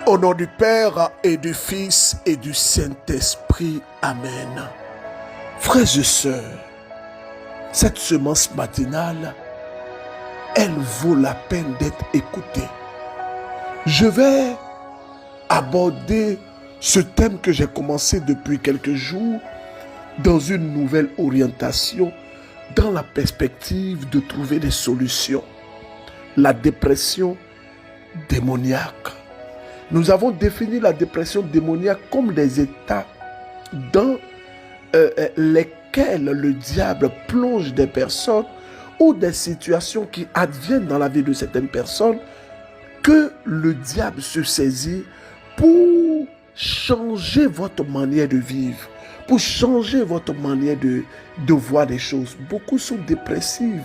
Au nom du Père et du Fils et du Saint-Esprit. Amen. Frères et sœurs, cette semence matinale, elle vaut la peine d'être écoutée. Je vais aborder ce thème que j'ai commencé depuis quelques jours dans une nouvelle orientation, dans la perspective de trouver des solutions. La dépression démoniaque. Nous avons défini la dépression démoniaque comme des états dans lesquels le diable plonge des personnes ou des situations qui adviennent dans la vie de certaines personnes que le diable se saisit pour changer votre manière de vivre, pour changer votre manière de voir les choses. Beaucoup sont dépressifs,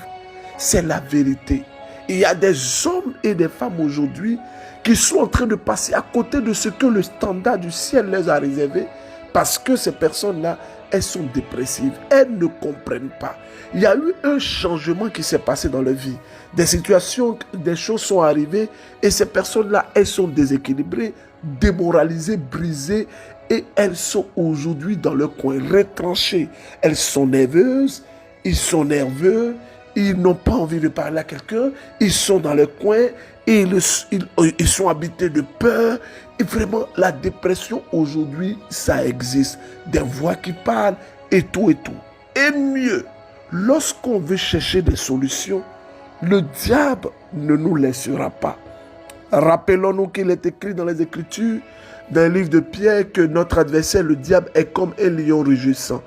c'est la vérité. Il y a des hommes et des femmes aujourd'hui qui sont en train de passer à côté de ce que le standard du ciel leur a réservé parce que ces personnes-là, elles sont dépressives, elles ne comprennent pas. Il y a eu un changement qui s'est passé dans leur vie. Des situations, des choses sont arrivées et ces personnes-là, elles sont déséquilibrées, démoralisées, brisées et elles sont aujourd'hui dans le coin, retranchées. Elles sont nerveuses, ils sont nerveux, ils n'ont pas envie de parler à quelqu'un, ils sont dans le coin, ils sont habités de peur. Et vraiment, la dépression aujourd'hui, ça existe. Des voix qui parlent et tout et tout. Et mieux, lorsqu'on veut chercher des solutions, le diable ne nous laissera pas. Rappelons-nous qu'il est écrit dans les Écritures, dans le livre de Pierre, que notre adversaire, le diable, est comme un lion rugissant.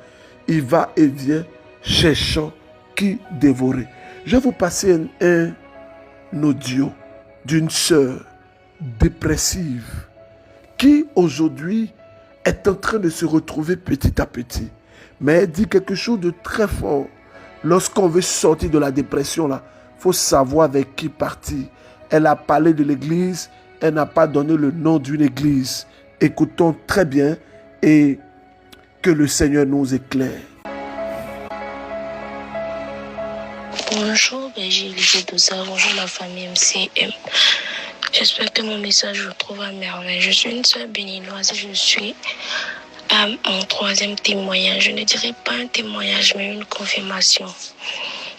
Il va et vient cherchant qui dévorer. Je vais vous passer un audio d'une sœur dépressive qui aujourd'hui est en train de se retrouver petit à petit. Mais elle dit quelque chose de très fort. Lorsqu'on veut sortir de la dépression, il faut savoir avec qui partir. Elle a parlé de l'église, elle n'a pas donné le nom d'une église. Écoutons très bien et que le Seigneur nous éclaire. Bonjour, j'ai Élisée Douza. Bonjour la famille MCM. J'espère que mon message vous trouve à merveille. Je suis une sœur béninoise et je suis à mon 3e témoignage. Je ne dirais pas un témoignage, mais une confirmation.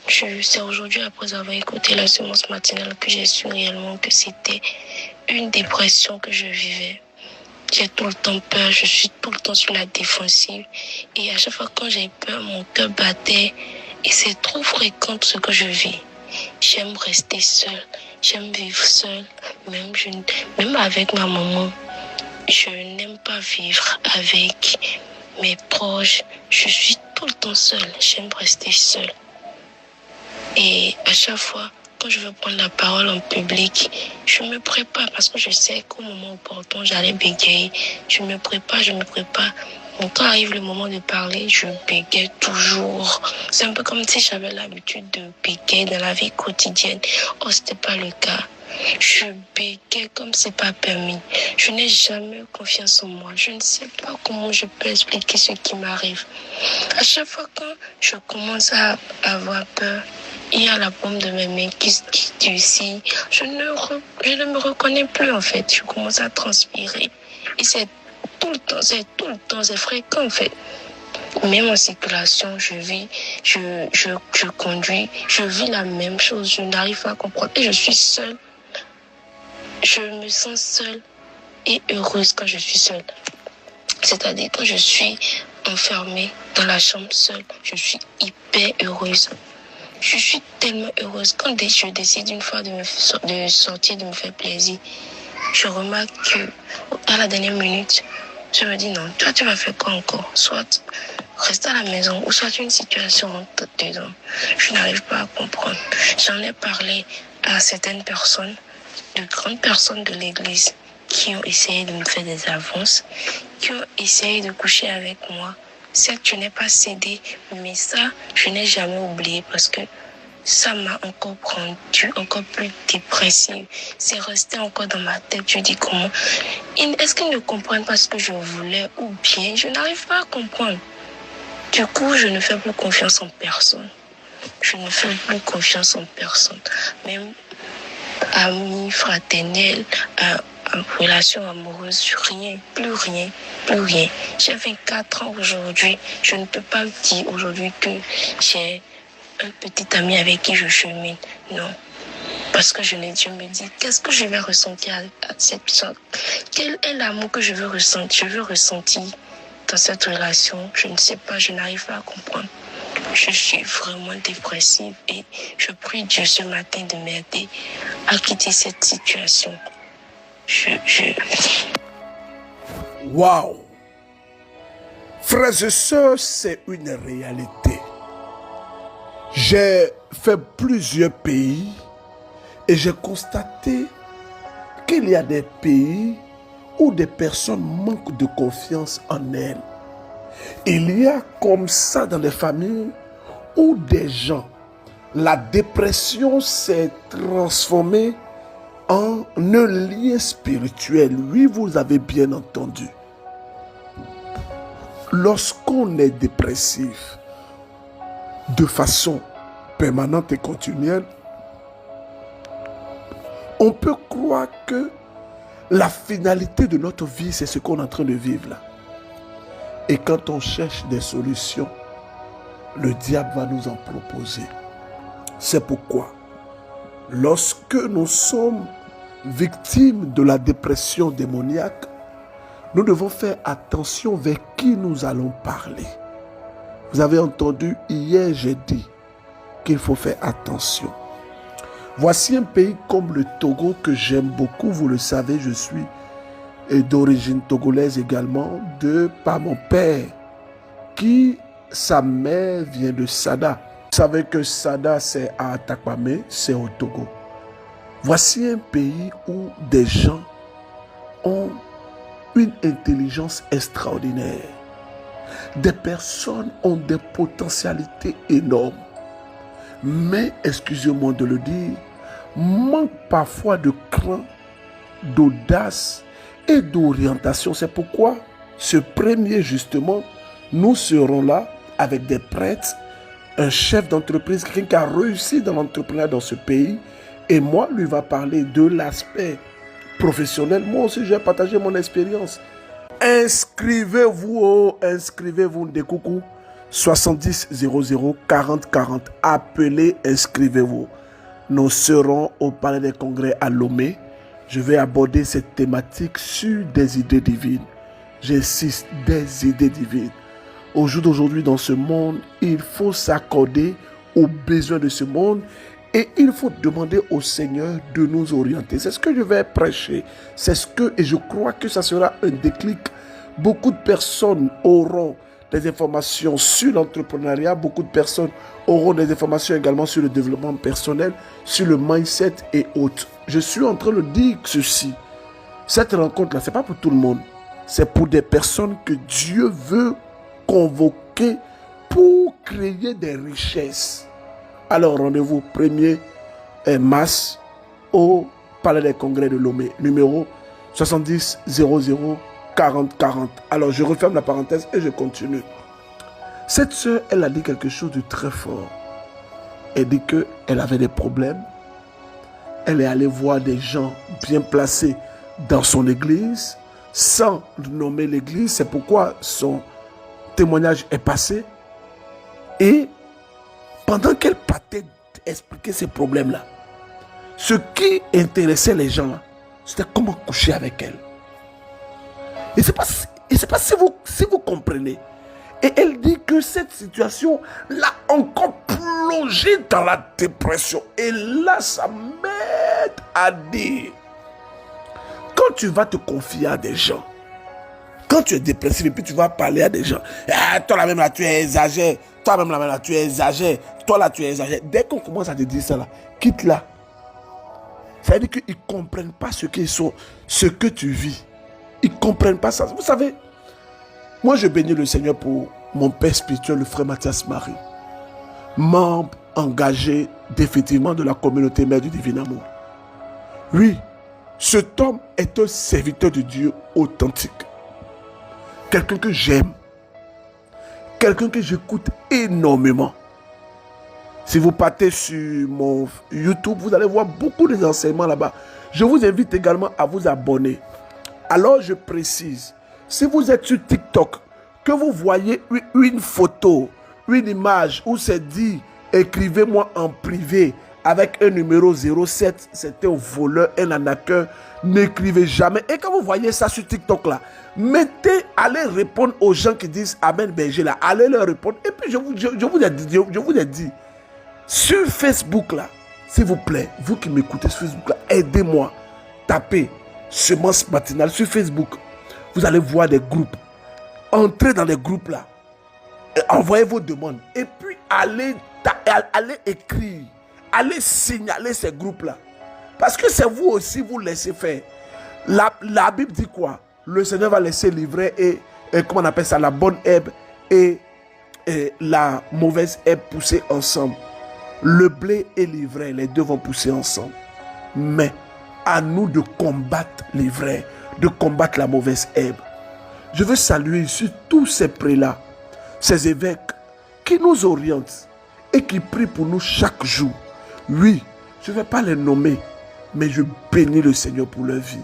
C'est aujourd'hui, après avoir écouté la semence matinale, que j'ai su réellement que c'était une dépression que je vivais. J'ai tout le temps peur, je suis tout le temps sur la défensive. Et à chaque fois quand j'ai peur, mon cœur battait. Et c'est trop fréquent ce que je vis. J'aime rester seule, j'aime vivre seule, même avec ma maman. Je n'aime pas vivre avec mes proches. Je suis tout le temps seule, j'aime rester seule. Et à chaque fois, quand je veux prendre la parole en public, je me prépare parce que je sais qu'au moment opportun, j'allais bégayer. Je me prépare. Donc, quand arrive le moment de parler, je bégaye toujours. C'est un peu comme si j'avais l'habitude de bégayer dans la vie quotidienne. Oh, c'était pas le cas. Je bégaye comme c'est pas permis. Je n'ai jamais confiance en moi. Je ne sais pas comment je peux expliquer ce qui m'arrive. À chaque fois quand je commence à avoir peur, il y a la paume de mes mains qui durcit. Je ne me reconnais plus en fait. Je commence à transpirer. Et c'est tout le temps, c'est fréquent en fait. Même en circulation, je conduis, je vis la même chose. Je n'arrive pas à comprendre. Et je suis seule. Je me sens seule et heureuse quand je suis seule. C'est-à-dire quand je suis enfermée dans la chambre seule, je suis hyper heureuse. Je suis tellement heureuse. Quand je décide une fois de sortir, de me faire plaisir, je remarque qu'à la dernière minute, je me dis non, toi tu vas faire quoi encore? Soit rester à la maison ou soit une situation rentre dedans. Je n'arrive pas à comprendre. J'en ai parlé à certaines personnes, de grandes personnes de l'église, qui ont essayé de me faire des avances, qui ont essayé de coucher avec moi. Certes, je n'ai pas cédé, mais ça, je n'ai jamais oublié parce que ça m'a encore rendu encore plus dépressive. C'est resté encore dans ma tête. Je dis comment? Est-ce qu'ils ne comprennent pas ce que je voulais ou bien je n'arrive pas à comprendre? Du coup, je ne fais plus confiance en personne. Même amis, fraternels, relation amoureuse, rien, plus rien, plus rien. J'ai 24 ans aujourd'hui. Je ne peux pas dire aujourd'hui que j'ai un petit ami avec qui je chemine. Non. Parce que je me dis, qu'est-ce que je vais ressentir à cette personne? Quel est l'amour que je veux ressentir? Je veux ressentir dans cette relation. Je ne sais pas, je n'arrive pas à comprendre. Je suis vraiment dépressive et je prie Dieu ce matin de m'aider à quitter cette situation. Waouh! Frères et sœurs, c'est une réalité. J'ai fait plusieurs pays et j'ai constaté qu'il y a des pays où des personnes manquent de confiance en elles. Il y a comme ça dans les familles où des gens, la dépression s'est transformée en un lien spirituel. Oui, vous avez bien entendu. Lorsqu'on est dépressif de façon permanente et continuelle, on peut croire que la finalité de notre vie, c'est ce qu'on est en train de vivre là. Et quand on cherche des solutions, le diable va nous en proposer. C'est pourquoi, lorsque nous sommes victimes de la dépression démoniaque, nous devons faire attention vers qui nous allons parler. Vous avez entendu, hier j'ai dit qu'il faut faire attention. Voici un pays comme le Togo que j'aime beaucoup. Vous le savez, je suis d'origine togolaise également, par mon père, qui, sa mère vient de Sada. Vous savez que Sada, c'est à Atakwame, c'est au Togo. Voici un pays où des gens ont une intelligence extraordinaire. Des personnes ont des potentialités énormes. Mais, excusez-moi de le dire, manque parfois de cran, d'audace et d'orientation. C'est pourquoi, ce premier justement, nous serons là avec des prêtres, un chef d'entreprise, quelqu'un qui a réussi dans l'entrepreneuriat dans ce pays. Et moi, lui va parler de l'aspect professionnel. Moi aussi, je vais partager mon expérience. Inscrivez-vous, des coucou. 70 00 40 40. Appelez, inscrivez-vous. Nous serons au Palais des Congrès à Lomé. Je vais aborder cette thématique sur des idées divines. J'insiste, des idées divines. Au jour d'aujourd'hui, dans ce monde, il faut s'accorder aux besoins de ce monde et il faut demander au Seigneur de nous orienter. C'est ce que je vais prêcher. Et je crois que ça sera un déclic. Beaucoup de personnes auront des informations sur l'entrepreneuriat. Beaucoup de personnes auront des informations également sur le développement personnel, sur le mindset et autres. Je suis en train de dire ceci. Cette rencontre-là, ce n'est pas pour tout le monde. C'est pour des personnes que Dieu veut convoquer pour créer des richesses. Alors, rendez-vous 1er mars au Palais des Congrès de Lomé, numéro 70 00 40 40. Alors, je referme la parenthèse et je continue. Cette sœur, elle a dit quelque chose de très fort. Elle dit qu'elle avait des problèmes. Elle est allée voir des gens bien placés dans son église, sans nommer l'église. C'est pourquoi son témoignage est passé. Et pendant qu'elle partait expliquer ces problèmes-là, ce qui intéressait les gens, c'était comment coucher avec elle. Et c'est pas si vous comprenez. Et elle dit que cette situation l'a encore plongée dans la dépression. Et là, ça m'aide à dire, quand tu vas te confier à des gens, quand tu es dépressif et puis tu vas parler à des gens, toi là même là tu es exagéré, toi même là tu es exagéré, toi là tu es exagéré. Dès qu'on commence à te dire ça là, quitte là. Ça veut dire qu'ils ne comprennent pas ce que tu vis. Ils ne comprennent pas ça. Vous savez, moi je bénis le Seigneur pour mon père spirituel, le frère Mathias Marie, membre engagé définitivement de la communauté mère du divin amour. Oui, cet homme est un serviteur de Dieu authentique. Quelqu'un que j'aime. Quelqu'un que j'écoute énormément. Si vous partez sur mon YouTube, vous allez voir beaucoup des enseignements là-bas Je vous invite également à vous abonner. Alors je précise, si vous êtes sur TikTok, que vous voyez une photo, une image où c'est dit « Écrivez-moi en privé » avec un numéro 07, c'était un voleur, un arnaqueur, n'écrivez jamais. Et quand vous voyez ça sur TikTok là, allez répondre aux gens qui disent Amen Berger là, allez leur répondre. Et puis je vous ai dit, sur Facebook là, s'il vous plaît, vous qui m'écoutez sur Facebook là, aidez-moi, tapez Semence Matinale sur Facebook. Vous allez voir des groupes. Entrez dans les groupes là, envoyez vos demandes. Et puis allez écrire. Allez signaler ces groupes-là. Parce que c'est vous aussi, vous laissez faire. La Bible dit quoi? Le Seigneur va laisser livrer comment on appelle ça, la bonne herbe et la mauvaise herbe pousser ensemble. Le blé et l'ivraie, les deux vont pousser ensemble. Mais à nous de combattre l'ivraie, de combattre la mauvaise herbe. Je veux saluer ici tous ces prélats, ces évêques qui nous orientent et qui prient pour nous chaque jour. Oui, je ne vais pas les nommer, mais je bénis le Seigneur pour leur vie.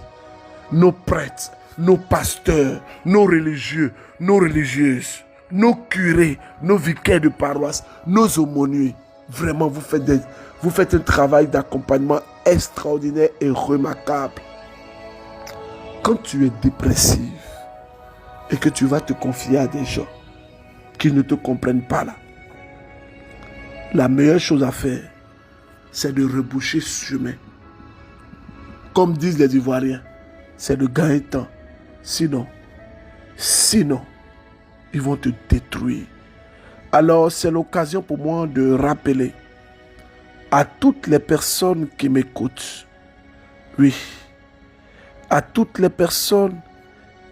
Nos prêtres, nos pasteurs, nos religieux, nos religieuses, nos curés, nos vicaires de paroisse, nos aumôniers. Vraiment, vous faites un travail d'accompagnement extraordinaire et remarquable. Quand tu es dépressif et que tu vas te confier à des gens qui ne te comprennent pas là, la meilleure chose à faire, c'est de reboucher ce chemin. Comme disent les Ivoiriens, c'est de gagner temps. Sinon, ils vont te détruire. Alors, c'est l'occasion pour moi de rappeler à toutes les personnes qui m'écoutent, oui, à toutes les personnes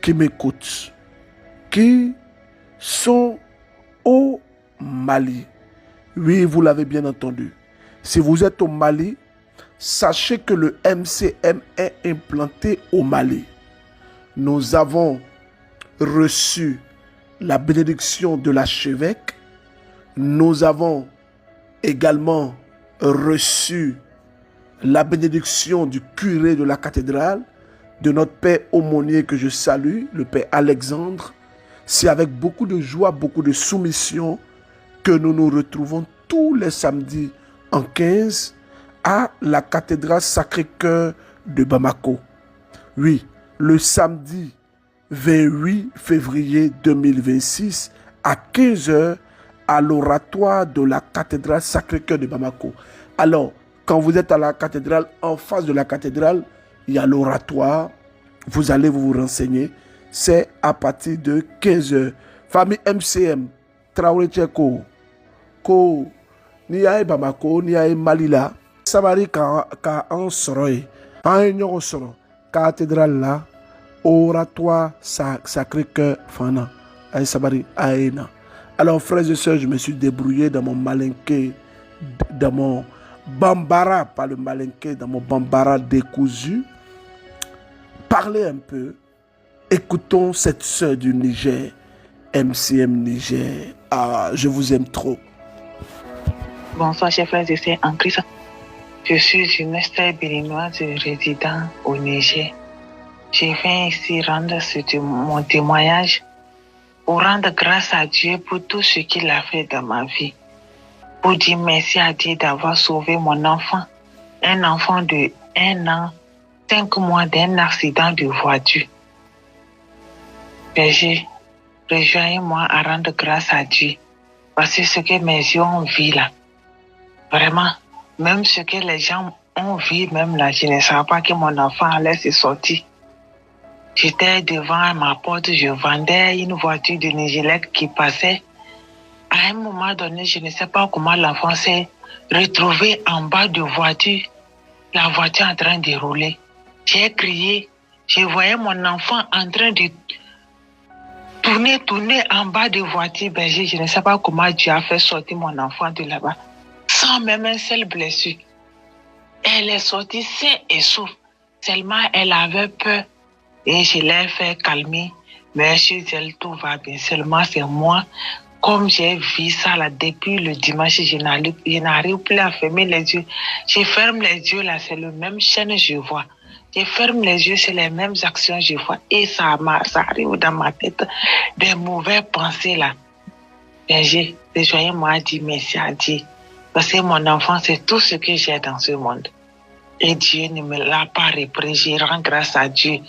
qui m'écoutent, qui sont au Mali. Oui, vous l'avez bien entendu. Si vous êtes au Mali, sachez que le MCM est implanté au Mali. Nous avons reçu la bénédiction de l'archevêque. Nous avons également reçu la bénédiction du curé de la cathédrale, de notre père aumônier que je salue, le père Alexandre. C'est avec beaucoup de joie, beaucoup de soumission que nous nous retrouvons tous les samedis en 15 à la cathédrale Sacré-Cœur de Bamako. Oui, le samedi 28 février 2026 à 15h à l'oratoire de la cathédrale Sacré-Cœur de Bamako. Alors, quand vous êtes à la cathédrale, en face de la cathédrale, il y a l'oratoire. Vous allez vous renseigner. C'est à partir de 15h. Famille MCM, Traoré Tcheko, Ko, Niae Bamako, Niae Malila, Sabari ka en soroy, en union soro, cathédrale là, oratoire Sacré-Cœur Fana, Aïe Sabari Aïna. Alors, frères et sœurs, je me suis débrouillé dans mon malinké, dans mon bambara, pas le malinké, dans mon bambara décousu. Parlez un peu. Écoutons cette sœur du Niger, MCM Niger. Ah, je vous aime trop. Bonsoir, chers frères et sœurs en Christ. Je suis une sœur béninoise résidant au Niger. Je viens ici rendre mon témoignage pour rendre grâce à Dieu pour tout ce qu'il a fait dans ma vie. Pour dire merci à Dieu d'avoir sauvé mon enfant, un enfant de 1 an, 5 mois d'un accident de voiture. Berger, rejoignez-moi à rendre grâce à Dieu. Parce que ce que mes yeux ont vu là, vraiment, même ce que les gens ont vu, même là, je ne savais pas que mon enfant allait se sortir. J'étais devant ma porte, je vendais une voiture de Nigélec qui passait. À un moment donné, je ne sais pas comment l'enfant s'est retrouvé en bas de voiture, la voiture en train de rouler. J'ai crié, je voyais mon enfant en train de tourner en bas de voiture. Berger, je ne sais pas comment Dieu a fait sortir mon enfant de là-bas, sans même un seul blessure. Elle est sortie saine et sauf. Seulement, elle avait peur. Et je l'ai fait calmer. Mais chez elle, tout va bien. Seulement, c'est moi. Comme j'ai vu ça là, depuis le dimanche, je n'arrive plus à fermer les yeux. Je ferme les yeux là, c'est le même chaîne que je vois. Je ferme les yeux sur les mêmes actions, je vois, et ça arrive dans ma tête, des mauvaises pensées là. Et j'ai rejoint à dire merci à Dieu. Parce que mon enfant, c'est tout ce que j'ai dans ce monde. Et Dieu ne me l'a pas repris. Je rends grâce à Dieu.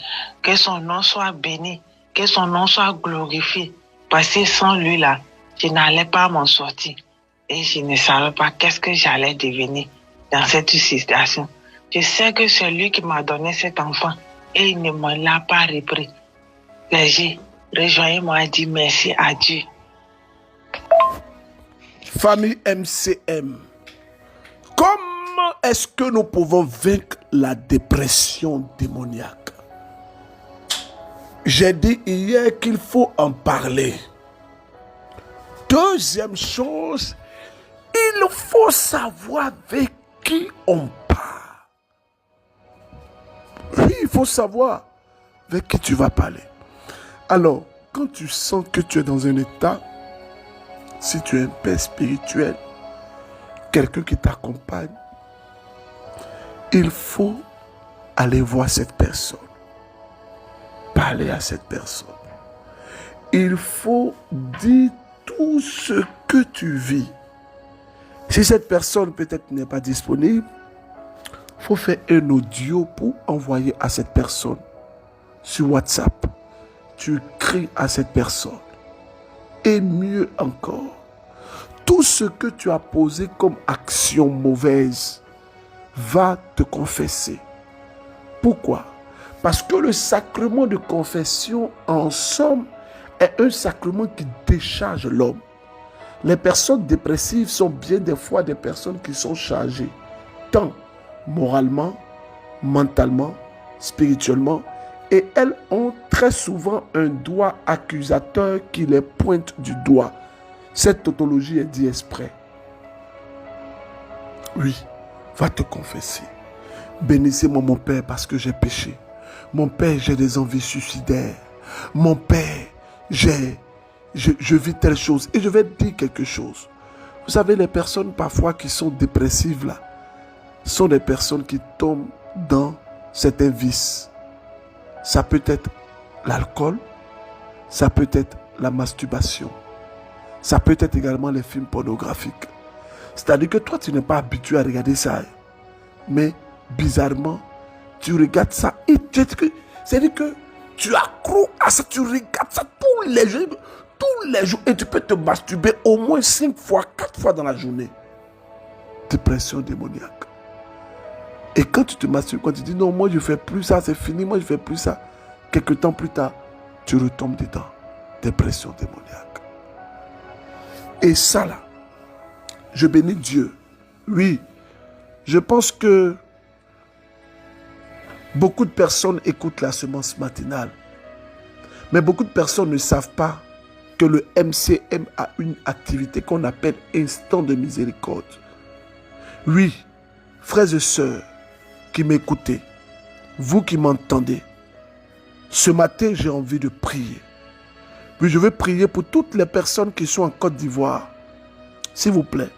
Que son nom soit béni, que son nom soit glorifié. Parce que sans lui là, je n'allais pas m'en sortir. Et je ne savais pas qu'est-ce que j'allais devenir dans cette situation. Je sais que c'est lui qui m'a donné cet enfant et il ne me l'a pas repris. J'ai rejoint-moi et dit merci à Dieu. Famille MCM, comment est-ce que nous pouvons vaincre la dépression démoniaque? J'ai dit hier qu'il faut en parler. Deuxième chose, il faut savoir avec qui on parle. Oui, il faut savoir avec qui tu vas parler. Alors, quand tu sens que tu es dans un état, si tu es un père spirituel, quelqu'un qui t'accompagne, il faut aller voir cette personne. Parler à cette personne. Il faut dire tout ce que tu vis. Si cette personne peut-être n'est pas disponible, il faut faire un audio pour envoyer à cette personne sur WhatsApp. Tu cries à cette personne. Et mieux encore, tout ce que tu as posé comme action mauvaise va te confesser. Pourquoi? Parce que le sacrement de confession, en somme, est un sacrement qui décharge l'homme. Les personnes dépressives sont bien des fois des personnes qui sont chargées, tant moralement, mentalement, spirituellement, et elles ont très souvent un doigt accusateur qui les pointe du doigt. Cette tautologie est dit exprès. Oui, va te confesser. Bénissez-moi mon Père parce que j'ai péché. Mon Père, j'ai des envies suicidaires. Mon Père, je vis telle chose. Et je vais te dire quelque chose. Vous savez, les personnes parfois qui sont dépressives là, sont des personnes qui tombent dans certains vices. Ça peut être l'alcool, ça peut être la masturbation, ça peut être également les films pornographiques. C'est-à-dire que toi, tu n'es pas habitué à regarder ça. Mais bizarrement, tu regardes ça et c'est-à-dire que tu accrois à ça, tu regardes ça tous les jours et tu peux te masturber au moins 5 fois, 4 fois dans la journée. Dépression démoniaque. Et quand tu te masturbes, quand tu dis non, moi je ne fais plus ça, c'est fini, moi je ne fais plus ça. Quelque temps plus tard, tu retombes dedans. Dépression démoniaque. Et ça là, je bénis Dieu. Oui, je pense que beaucoup de personnes écoutent la semence matinale. Mais beaucoup de personnes ne savent pas que le MCM a une activité qu'on appelle instant de miséricorde. Oui, frères et sœurs qui m'écoutez, vous qui m'entendez, ce matin j'ai envie de prier. Puis je veux prier pour toutes les personnes qui sont en Côte d'Ivoire. S'il vous plaît,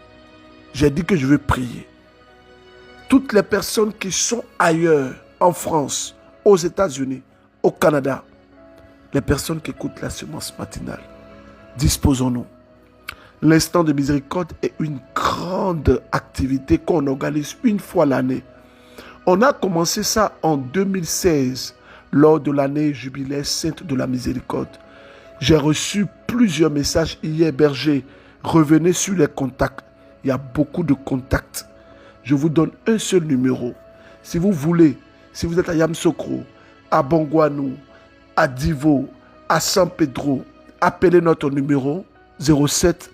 j'ai dit que je veux prier. Toutes les personnes qui sont ailleurs, en France, aux États-Unis, au Canada, les personnes qui écoutent la semence matinale, disposons-nous. L'instant de miséricorde est une grande activité qu'on organise une fois l'année. On a commencé ça en 2016, lors de l'année jubilaire sainte de la miséricorde. J'ai reçu plusieurs messages hier, berger. Revenez sur les contacts. Il y a beaucoup de contacts. Je vous donne un seul numéro. Si vous voulez, si vous êtes à Yamoussoukro, à Bongouanou, à Divo, à San Pedro, appelez notre numéro 07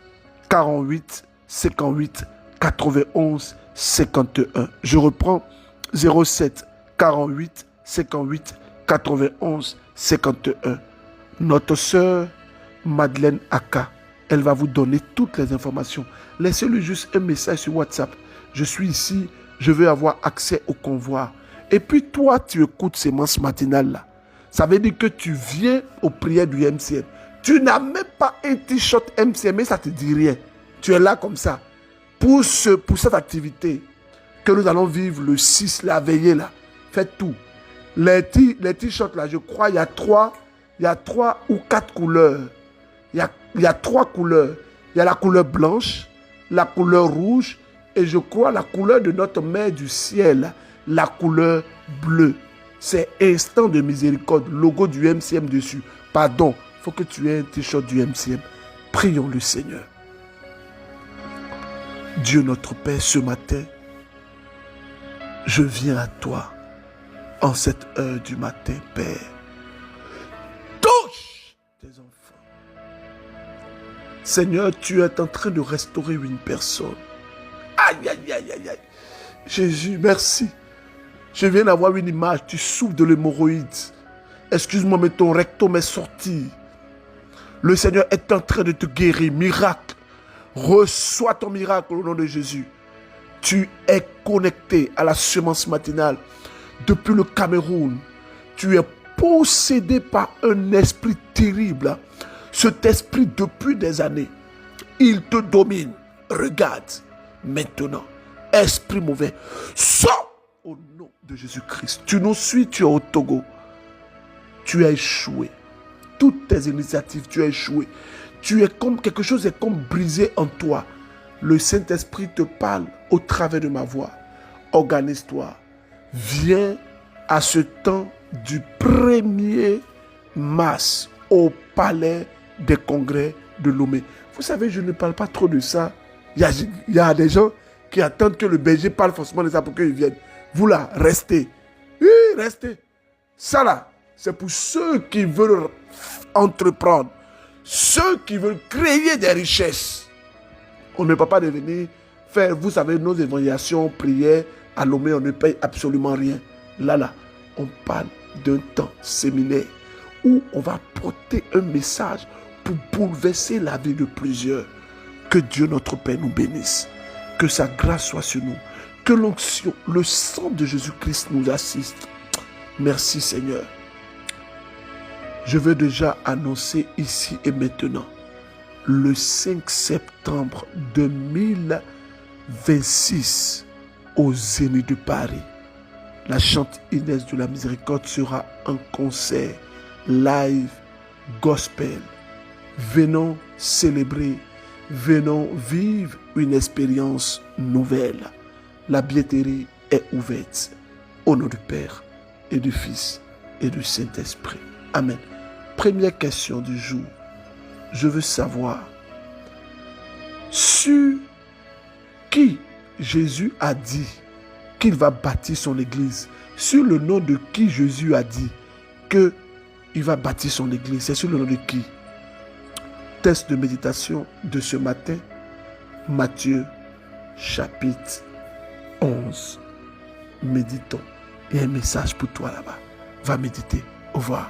48 58 91 51. Je reprends 07 48 58 91 51. Notre sœur Madeleine Aka, elle va vous donner toutes les informations. Laissez-lui juste un message sur WhatsApp. Je suis ici, je veux avoir accès au convoi. Et puis toi, tu écoutes Sémence matinale là. Ça veut dire que tu viens aux prières du MCM. Tu n'as même pas un t-shirt MCM, mais ça ne te dit rien. Tu es là comme ça. Pour cette activité que nous allons vivre le 6, la veillée là. Faites tout. Les t-shirts là, je crois, il y a trois ou quatre couleurs. Il y a trois couleurs. Il y a la couleur blanche, la couleur rouge et je crois la couleur de notre mère du ciel, la couleur bleue. C'est instant de miséricorde, logo du MCM dessus. Pardon, il faut que tu aies un t-shirt du MCM. Prions le Seigneur. Dieu notre Père, ce matin, je viens à toi en cette heure du matin, Père. Touche tes enfants. Seigneur, tu es en train de restaurer une personne. Aïe, aïe, aïe, aïe, aïe. Jésus, merci. Je viens d'avoir une image, tu souffres de l'hémorroïde. Excuse-moi, mais ton rectum est sorti. Le Seigneur est en train de te guérir. Miracle. Reçois ton miracle au nom de Jésus. Tu es connecté à la semence matinale depuis le Cameroun. Tu es possédé par un esprit terrible. Cet esprit, depuis des années, il te domine. Regarde, maintenant, esprit mauvais, sors au nom de Jésus-Christ. Tu nous suis, tu es au Togo. Tu as échoué. Toutes tes initiatives, tu as échoué. Tu es comme quelque chose est comme brisé en toi. Le Saint-Esprit te parle au travers de ma voix. Organise-toi. Viens à ce temps du 1er mars au palais des congrès de Lomé. Vous savez, je ne parle pas trop de ça. Il y a des gens qui attendent que le berger parle forcément de ça pour qu'ils viennent. Vous là, restez. Oui, restez. Ça là, c'est pour ceux qui veulent entreprendre. Ceux qui veulent créer des richesses. On ne peut pas devenir faire, vous savez, nos évangélisations, prières, à Lomé, on ne paye absolument rien. Là, on parle d'un temps séminaire où on va porter un message pour bouleverser la vie de plusieurs. Que Dieu notre Père nous bénisse. Que sa grâce soit sur nous. Que l'onction, le sang de Jésus-Christ nous assiste. Merci Seigneur. Je veux déjà annoncer ici et maintenant, le 5 septembre 2026, au Zénith de Paris, la chante Inès de la Miséricorde sera en concert live gospel. Venons célébrer, venons vivre une expérience nouvelle. La billetterie est ouverte. Au nom du Père et du Fils et du Saint-Esprit. Amen. Première question du jour. Je veux savoir sur qui Jésus a dit qu'il va bâtir son église. Sur le nom de qui Jésus a dit qu'il va bâtir son église. C'est sur le nom de qui? Test de méditation de ce matin. Matthieu chapitre 11. Méditons. Il y a un message pour toi là-bas. Va méditer. Au revoir.